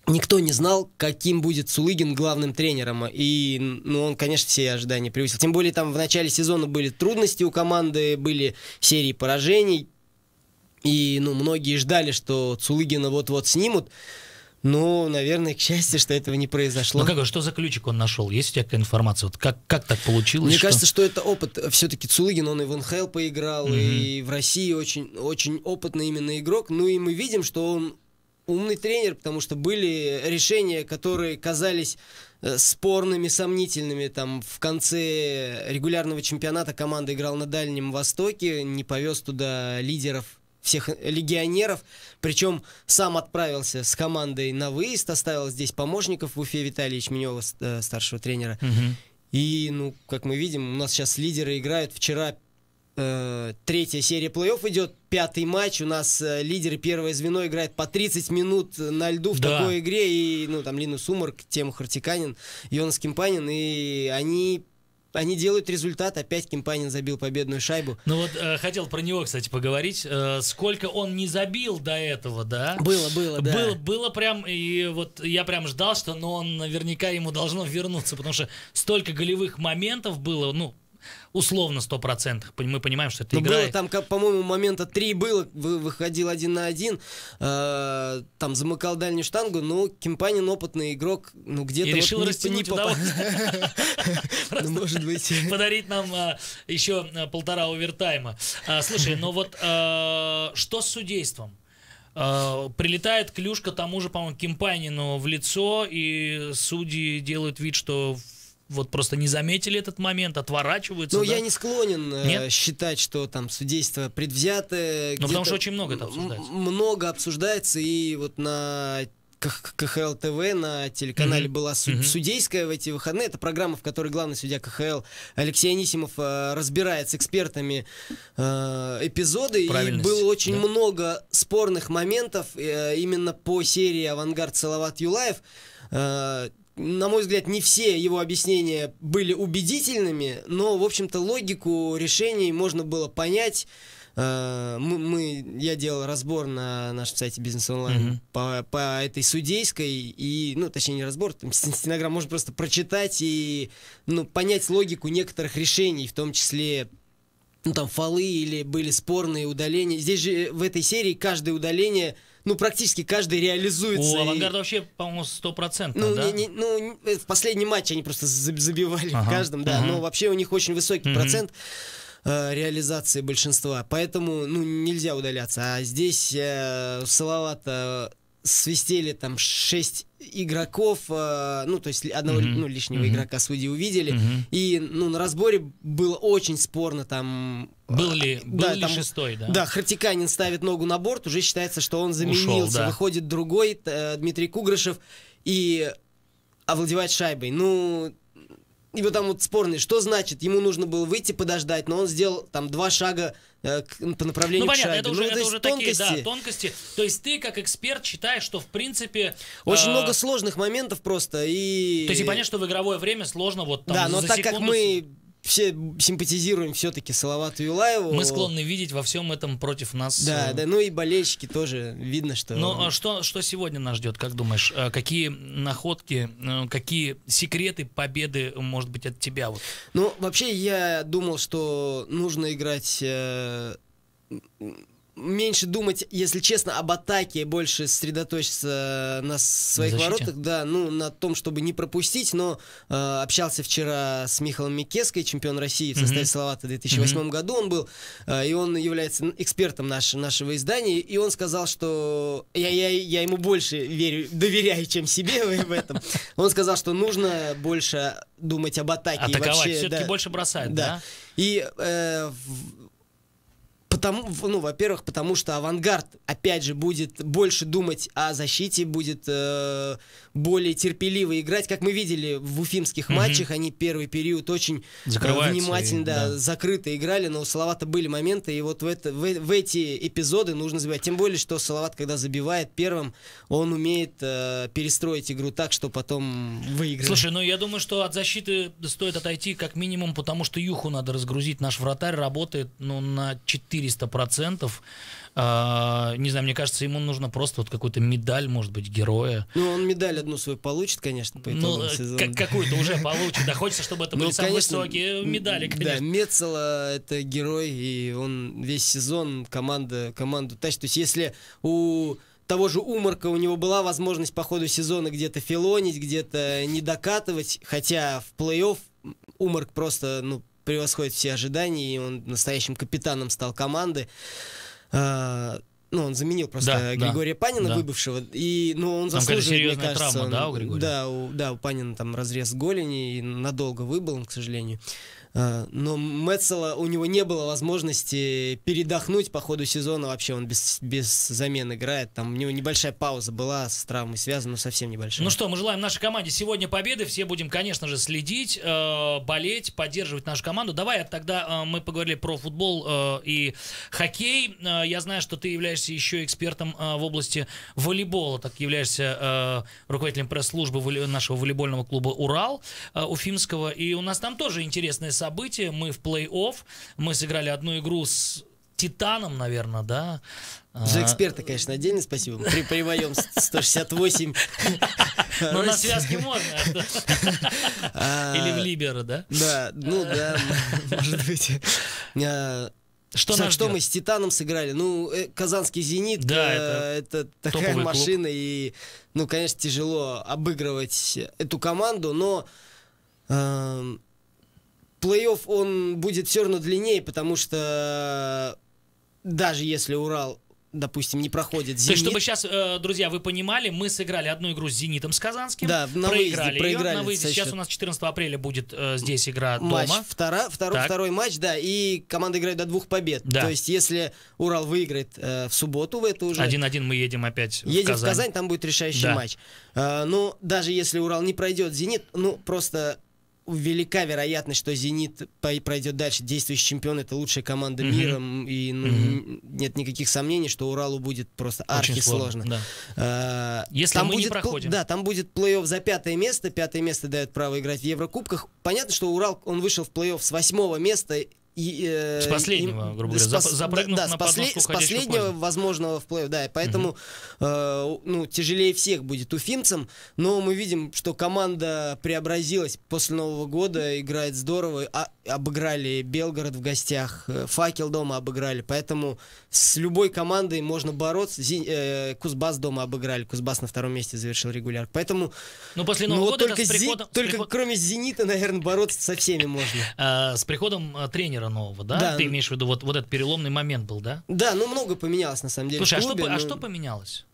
никто не знал, каким будет Цулыгин главным тренером. И он, конечно, все ожидания превысил. Тем более, там в начале сезона были трудности у команды, были серии поражений. И, многие ждали, что Цулыгина вот-вот снимут. Но, наверное, к счастью, что этого не произошло. Что за ключик он нашел? Есть у тебя какая информация? Вот как так получилось? Мне кажется, что это опыт. Все-таки Цулыгин, он и в НХЛ поиграл, и в России очень, очень опытный именно игрок. И мы видим, что он умный тренер, потому что были решения, которые казались спорными, сомнительными. Там в конце регулярного чемпионата команда играла на Дальнем Востоке, не повез туда лидеров, всех легионеров, причем сам отправился с командой на выезд, оставил здесь помощников в Уфе, Виталия Ячменева, старшего тренера. И, ну, как мы видим, у нас сейчас лидеры играют. Вчера третья серия плей-офф идет, 5-й матч. У нас лидеры, первое звено, играет по 30 минут на льду в такой игре. И, ну, там Линус Умарк, Тему Хартиканин, Йонас Кимпанин. И они делают результат. Опять Кимпанин забил победную шайбу. Ну вот хотел про него, кстати, поговорить. Сколько он не забил до этого, да? Было, да. Было прям, и вот я прям ждал, что он наверняка ему должно вернуться, потому что столько голевых моментов было, ну, условно 100%. Мы понимаем, что это игра. Было там, по-моему, момента 3 было, выходил 1 на 1, там замыкал дальнюю штангу, но Кимпанин опытный игрок, ну где-то... И решил растянуть удовольствие. Может быть. Подарить нам еще 1,5 овертайма. Слушай, ну вот что с судейством? Прилетает клюшка тому же, по-моему, Кимпанину в лицо, и судьи делают вид, что вот просто не заметили этот момент, отворачиваются. Ну, да? я не склонен считать, что там судейство предвзятое. Ну, потому что очень много это обсуждается. Много обсуждается, и вот на КХЛ ТВ, на телеканале была судейская в эти выходные. Это программа, в которой главный судья КХЛ Алексей Анисимов разбирает с экспертами эпизоды. И было очень много спорных моментов именно по серии «Авангард» Салават Юлаев. На мой взгляд, не все его объяснения были убедительными, но, в общем-то, логику решений можно было понять. Я делал разбор на нашем сайте Бизнес Онлайн по этой судейской, и, ну, точнее, не разбор, там стенограмму можно просто прочитать и, ну, понять логику некоторых решений, в том числе, ну, там, фолы или были спорные удаления. Здесь же в этой серии каждое удаление... Ну, практически каждый реализуется. У «Авангарда» вообще, по-моему, 100%, ну, да? В последнем матче они просто забивали в каждом, да. Но вообще у них очень высокий процент реализации большинства. Поэтому, ну, нельзя удаляться. А здесь у Салавата свистели там 6 игроков, ну, то есть одного лишнего игрока судьи увидели. И, ну, на разборе было очень спорно там... Был ли шестой, да? Да, Хартиканин ставит ногу на борт, уже считается, что он заменился. Ушел, да. Выходит другой, Дмитрий Кугрышев, и овладевает шайбой. Ну, и вот там вот спорный, что значит? Ему нужно было выйти, подождать, но он сделал там 2 шага по направлению к шайбе. Ну, понятно, это уже такие, да, тонкости. То есть ты, как эксперт, считаешь, что, в принципе... Очень много сложных моментов просто, и... То есть и понятно, что в игровое время сложно вот там да, но за так секунду... как мы все симпатизируем все-таки Салавату Юлаеву... Мы склонны видеть во всем этом против нас... Да, ну и болельщики тоже, видно, что... Ну, а что сегодня нас ждет, как думаешь? Какие находки, какие секреты победы, может быть, от тебя? Вот? Ну, вообще, я думал, что нужно играть... меньше думать, если честно, об атаке, больше сосредоточиться на своих воротах, да, ну, на том, чтобы не пропустить, но общался вчера с Михаилом Микеской, чемпион России в составе Салавата в 2008 году он был, и он является экспертом нашего издания, и он сказал, что я ему больше доверяю, чем себе в этом. Он сказал, что нужно больше думать об атаке. Атаковать, вообще, все-таки да, больше бросать, да? И ну, во-первых, потому что «Авангард», опять же, будет больше думать о защите, будет более терпеливо играть. Как мы видели в уфимских матчах, они первый период очень внимательно, закрыто играли, но у Салавата были моменты, и вот в эти эпизоды нужно забивать. Тем более, что Салават, когда забивает первым, он умеет перестроить игру так, что потом выиграть. Слушай, ну я думаю, что от защиты стоит отойти как минимум, потому что Юху надо разгрузить. Наш вратарь работает, ну, на 400%. Не знаю, мне кажется, ему нужно просто вот какую-то медаль, может быть, героя. Ну, он медаль одну свою получит, конечно, по итогам сезона. Какую-то уже получит. Да, хочется, чтобы это были самые высокие медали, конечно. Да, Мецела — это герой, и он весь сезон команду тащит. То есть, если у того же Умарка у него была возможность по ходу сезона где-то филонить, где-то не докатывать, хотя в плей-офф Умарк просто, ну, превосходит все ожидания, и он настоящим капитаном стал команды. он заменил просто Григория Панина, выбывшего. Он заслуживает, мне кажется. Травма, да, у Григория? У Панина там разрез голени, и надолго выбыл он, к сожалению. Но Метцела, у него не было возможности передохнуть по ходу сезона. Вообще он без замен играет. Там у него небольшая пауза была с травмой связана, но совсем небольшая. Ну что, мы желаем нашей команде сегодня победы. Все будем, конечно же, следить, болеть, поддерживать нашу команду. Давай тогда мы поговорили про футбол и хоккей. Я знаю, что ты являешься еще экспертом в области волейбола. Так являешься руководителем пресс-службы нашего волейбольного клуба «Урал» уфимского. И у нас там тоже интересные события. Мы в плей-офф. Мы сыграли одну игру с Титаном, наверное, да? За эксперта, конечно, отдельно спасибо. При моем 168. Ну, на связке можно. Или в либеро, да? Да, может быть. Что мы с Титаном сыграли? Казанский «Зенит», это такая машина. И, конечно, тяжело обыгрывать эту команду, но плей-офф, он будет все равно длиннее, потому что даже если Урал, допустим, не проходит «Зенит». То есть, чтобы сейчас, друзья, вы понимали, мы сыграли одну игру с «Зенитом», с Казанским, проиграли ее на выезде. Сейчас у нас 14 апреля будет здесь игра дома. Второй матч, и команда играет до 2 побед. Да. То есть, если Урал выиграет в субботу, это уже... 1-1 мы едем опять в Казань, там будет решающий матч. Но даже если Урал не пройдет «Зенит», просто... велика вероятность, что «Зенит» пройдет дальше. Действующий чемпион — это лучшая команда мира, и нет никаких сомнений, что Уралу будет просто архисложно. Если там мы не проходим. Да, там будет плей-офф за 5-е место. 5-е место дает право играть в Еврокубках. Понятно, что Урал, он вышел в плей-офф с 8-го места. С последнего, грубо говоря, запрыгнув на подножку с последнего возможного в плей-офф, поэтому тяжелее всех будет уфимцам, но мы видим, что команда преобразилась после Нового года, играет здорово, обыграли Белгород в гостях, Факел дома обыграли, поэтому с любой командой можно бороться. Кузбасс дома обыграли, Кузбасс на 2-м месте завершил регулярку, поэтому после Нового года только кроме «Зенита», наверное, бороться со всеми можно. С приходом тренера нового, да? Ты имеешь в виду, вот этот переломный момент был, да? Да, много поменялось, на самом деле. Слушай, что поменялось?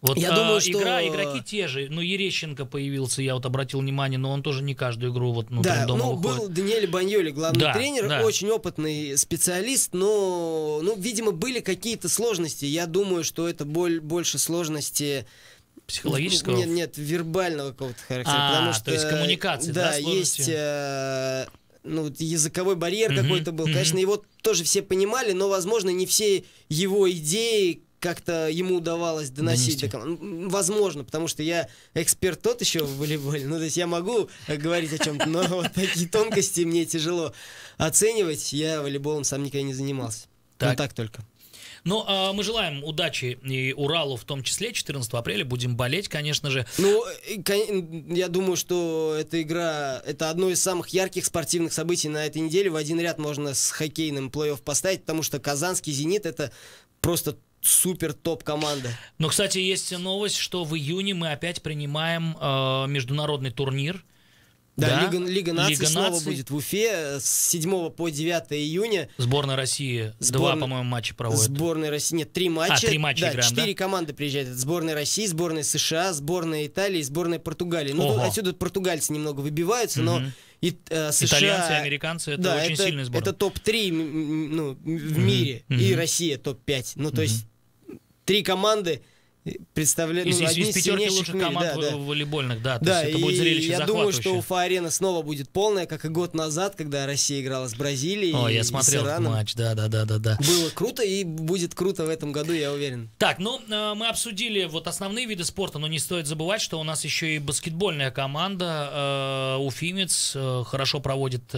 Вот я думаю, что игроки те же. Ерещенко появился, я обратил внимание, но он тоже не каждую игру прям дома выходит. Был Даниэль Баньоли, главный тренер, очень опытный специалист, но, видимо, были какие-то сложности. Я думаю, что это больше сложности психологического? Нет, вербального какого-то характера. Потому что, то есть коммуникация, да, есть... языковой барьер какой-то был. Конечно, его тоже все понимали, но, возможно, не все его идеи как-то ему удавалось доносить. Возможно, потому что я эксперт тот еще в волейболе. То есть я могу говорить о чем-то, но вот такие тонкости мне тяжело оценивать. Я волейболом сам никогда не занимался. Так только. Но мы желаем удачи и Уралу в том числе. 14 апреля будем болеть, конечно же. Я думаю, что эта игра — это одно из самых ярких спортивных событий на этой неделе. В один ряд можно с хоккейным плей-офф поставить, потому что казанский «Зенит» — это просто супер топ-команда. Но, кстати, есть новость, что в июне мы опять принимаем международный турнир. Да, Лига наций снова будет в Уфе с 7 по 9 июня. Сборная России 2, по-моему, матча проводит. Сборная России, нет, 3 матча. 3 матча играем, 4 команды приезжают. Это сборная России, сборная США, сборная Италии, сборная Португалии. Отсюда португальцы немного выбиваются, но США... Итальянцы, американцы — это очень сильный сбор. Это топ-3 в мире, и Россия топ-5. То есть 3 команды представляют одни из сильнейших лучших команд волейбольных, да. Да, это будет зрелище я думаю, что Уфа-арена снова будет полная, как и год назад, когда Россия играла с Бразилией. Я смотрел этот матч, да. Было круто и будет круто в этом году, я уверен. Так, мы обсудили основные виды спорта, но не стоит забывать, что у нас еще и баскетбольная команда Уфимец хорошо проводит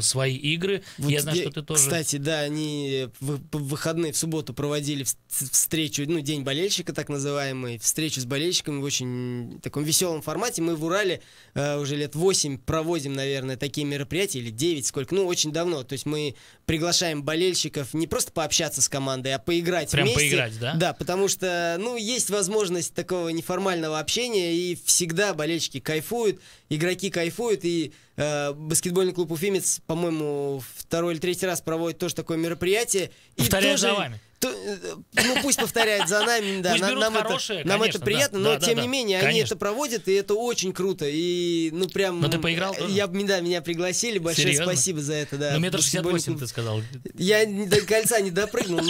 свои игры. Я знаю, что ты тоже... Кстати, да, они в выходные, в субботу проводили встречу, день болельщика, так называемый, встречу с болельщиками в очень таком веселом формате. Мы в Урале уже лет 8 проводим, наверное, такие мероприятия, или 9, сколько, очень давно. То есть мы приглашаем болельщиков не просто пообщаться с командой, а поиграть вместе. Прям поиграть, да? Да, потому что, есть возможность такого неформального общения, и всегда болельщики кайфуют, игроки кайфуют, и баскетбольный клуб «Уфимец», по-моему, 2-й или 3-й раз проводит тоже такое мероприятие. Повторяю за вами. Ну, пусть повторяют за нами, да, Пусть берут нам хорошие, это конечно, приятно, да, но да, тем да, не менее, конечно. они это проводят, и это очень круто. И, ну, прям... Но ты поиграл тоже? Меня пригласили, большое Серьезно? спасибо за это, да. Ну, 1,68 м ты сказал. Я до кольца не допрыгнул,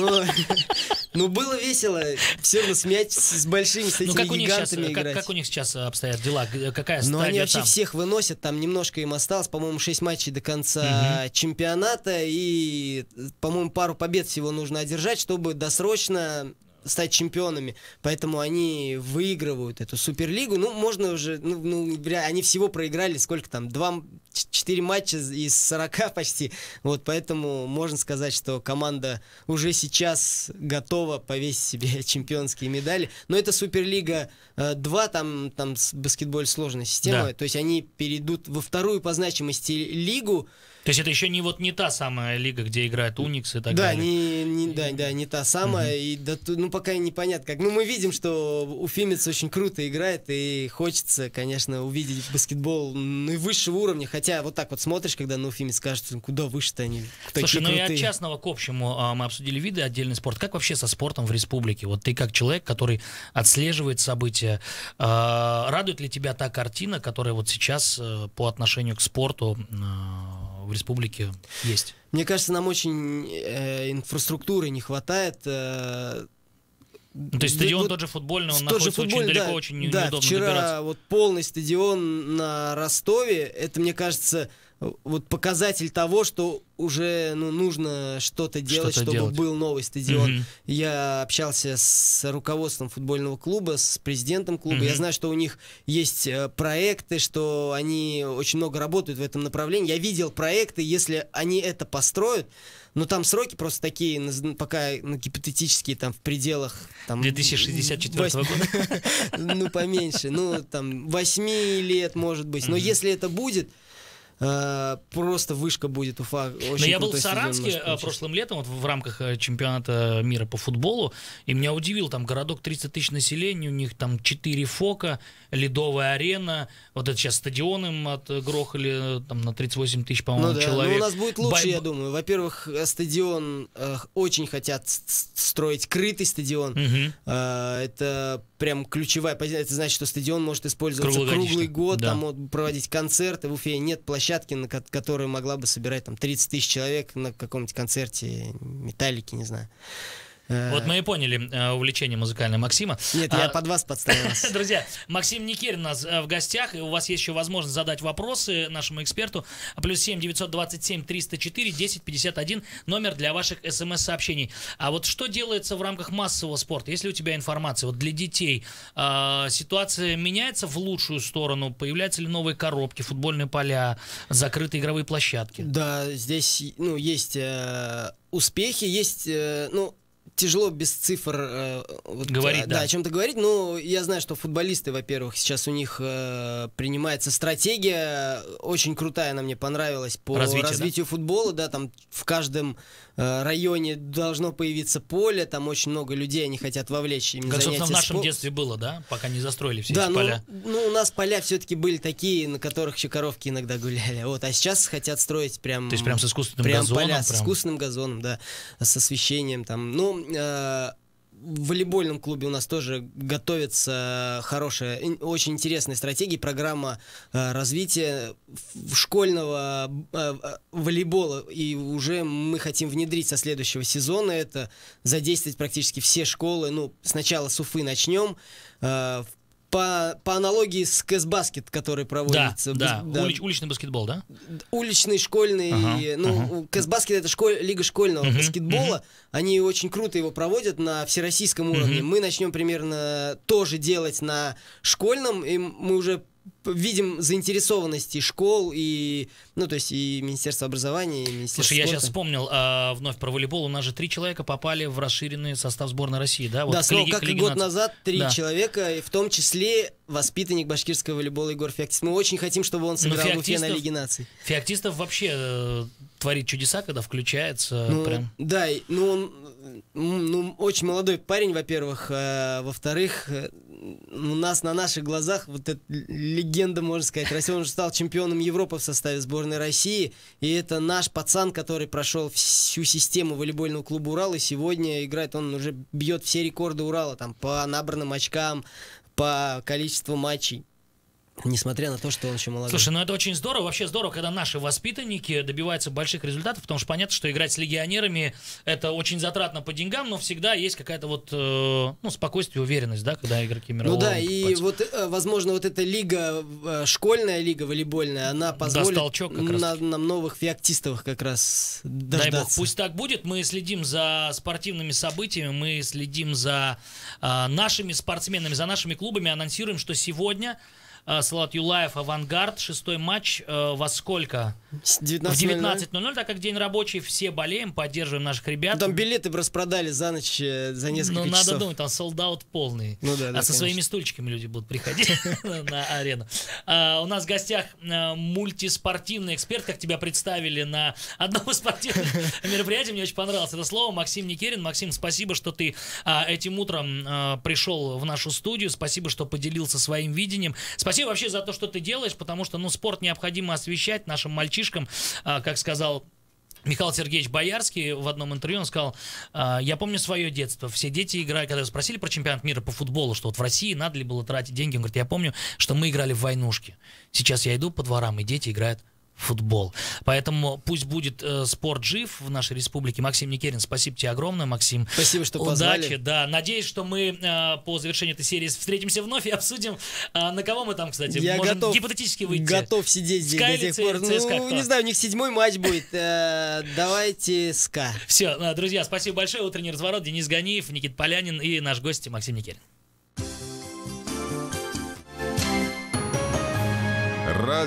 но было весело все равно смять с большими, с этими гигантами играть. Как у них сейчас обстоят дела? Какая Ну, они стадия вообще там? всех выносят, там немножко им осталось, по-моему, 6 матчей до конца чемпионата, и, по-моему, пару побед всего нужно одержать, чтобы досрочно стать чемпионами. Поэтому они выигрывают эту Суперлигу. Ну, можно уже... они всего проиграли, сколько там? 4 матча из 40 почти. Вот, поэтому можно сказать, что команда уже сейчас готова повесить себе чемпионские медали. Но это Суперлига 2, там баскетбол сложная система. Да. То есть они перейдут во вторую по значимости лигу. То есть это еще не та самая лига, где играет Уникс и так да, далее? не та самая. И, пока непонятно как. Ну, мы видим, что Уфимец очень круто играет, и хочется, конечно, увидеть баскетбол наивысшего уровня. Хотя вот так вот смотришь, когда на Уфимец, кажется, куда выше-то они. Слушай, такие и крутые. от частного к общему мы обсудили виды, отдельный спорт. Как вообще со спортом в республике? Вот ты как человек, который отслеживает события, радует ли тебя та картина, которая вот сейчас по отношению к спорту в республике есть? Мне кажется, нам очень инфраструктуры не хватает. То есть стадион тот же футбольный, он находится очень далеко, очень неудобно вчера добираться. вот полный стадион на Ростове, это, мне кажется, вот показатель того, что уже нужно что-то делать, чтобы был новый стадион. Я общался с руководством футбольного клуба, с президентом клуба. Я знаю, что у них есть проекты, что они очень много работают в этом направлении. Я видел проекты, если они это построят, но там сроки просто такие, пока гипотетические, там в пределах... 2064 года? Ну, поменьше. Ну, там 8 лет, может быть. Но если это будет... просто вышка будет Уфа. Но я был в Саранске прошлым летом вот в рамках чемпионата мира по футболу, и меня удивил, там городок 30 тысяч населения, у них там 4 ФОКа, ледовая арена, вот это сейчас стадион им отгрохали там, на 38 тысяч, по-моему, человек. Ну, у нас будет лучше, я думаю. Во-первых, стадион очень хотят строить крытый стадион. Это прям ключевая позиция. Это значит, что стадион может использоваться круглый год, там проводить концерты. В Уфе нет площадки, на которой могла бы собирать там 30 тысяч человек на каком-нибудь концерте Металлики, не знаю. Вот мы и поняли увлечение музыкальное Максима. Нет, я под вас подставился. Друзья, Максим Никерин у нас в гостях, и у вас есть еще возможность задать вопросы нашему эксперту. +7 927 304 1051 номер для ваших смс-сообщений. А вот что делается в рамках массового спорта? Есть ли у тебя информация? Вот для детей ситуация меняется в лучшую сторону? Появляются ли новые коробки, футбольные поля, закрытые игровые площадки? Да, здесь есть успехи, есть... Тяжело без цифр говорить, о чем-то говорить, но я знаю, что футболисты, во-первых, сейчас у них принимается стратегия, очень крутая, она мне понравилась, по развитию футбола, да, там в каждом районе должно появиться поле, там очень много людей, они хотят вовлечь им как, занятия собственно, в нашем детстве было, да, пока не застроили все эти поля. Ну, у нас поля все-таки были такие, на которых еще коровки иногда гуляли, вот, а сейчас хотят строить прям... То есть прям с искусственным газоном? Поля с искусственным газоном, да, с освещением, там, в волейбольном клубе у нас тоже готовится хорошая, очень интересная стратегия, программа развития школьного волейбола. И уже мы хотим внедрить со следующего сезона это, задействовать практически все школы. Сначала с Уфы начнем. По аналогии с КС-баскет, который проводится. Да. Уличный баскетбол, да? Уличный, школьный. КС-баскет — это лига школьного баскетбола. Они очень круто его проводят на всероссийском уровне. Мы начнем примерно тоже делать на школьном, и мы уже видим заинтересованности школ и, то есть и Министерство образования, и Министерство спорта. Я сейчас вспомнил вновь про волейбол. У нас же 3 человека попали в расширенный состав сборной России, да? Вот как и год назад 3 человека, и в том числе воспитанник башкирского волейбола Егор Феоктистов. Мы очень хотим, чтобы он сыграл в Уфе на Лиге наций. Феоктистов вообще творит чудеса, когда включается. Прям. Да, он очень молодой парень, во-первых. Во-вторых, у нас на наших глазах вот эта легенда, можно сказать. Он уже стал чемпионом Европы в составе сборной России. И это наш пацан, который прошел всю систему волейбольного клуба «Урал». И сегодня играет, он уже бьет все рекорды Урала там, по набранным очкам, по количеству матчей. Несмотря на то, что он еще молодой. Слушай, ну это очень здорово. Вообще здорово, когда наши воспитанники добиваются больших результатов, потому что понятно, что играть с легионерами это очень затратно по деньгам, но всегда есть какая-то вот спокойствие, уверенность, да, когда игроки мирового. Ну да, и вот, возможно, вот эта лига, школьная лига волейбольная, она позволит нам новых феоктистовых как раз дождаться. Дай бог, пусть так будет. Мы следим за спортивными событиями, мы следим за нашими спортсменами, за нашими клубами, анонсируем, что сегодня Салават Юлаев, «Авангард», 6-й матч. Во сколько? В 19:00, так как день рабочий. Все болеем, поддерживаем наших ребят. Там билеты распродали за ночь, за несколько часов. Надо думать, там солдаут полный. Ну, да, со своими стульчиками люди будут приходить на арену. У нас в гостях мультиспортивный эксперт, как тебя представили на одном из спортивных мероприятий. Мне очень понравилось это слово. Максим Никерин. Максим, спасибо, что ты этим утром пришел в нашу студию. Спасибо, что поделился своим видением. Спасибо вообще за то, что ты делаешь, потому что, спорт необходимо освещать нашим мальчишкам, как сказал Михаил Сергеевич Боярский в одном интервью, он сказал: я помню свое детство, все дети играли, когда спросили про чемпионат мира по футболу, что вот в России надо ли было тратить деньги, он говорит: я помню, что мы играли в войнушки, сейчас я иду по дворам, и дети играют футбол. Поэтому пусть будет спорт жив в нашей республике. Максим Никерин, спасибо тебе огромное, Максим. Спасибо, что позвали. Удачи, да. Надеюсь, что мы по завершению этой серии встретимся вновь и обсудим, на кого мы там, кстати, можем гипотетически выйти. Готов сидеть здесь до тех пор. Не знаю, у них 7-й матч будет. Давайте СКА. Все, друзья, спасибо большое. Утренний разворот. Денис Ганиев, Никита Полянин и наш гость Максим Никерин.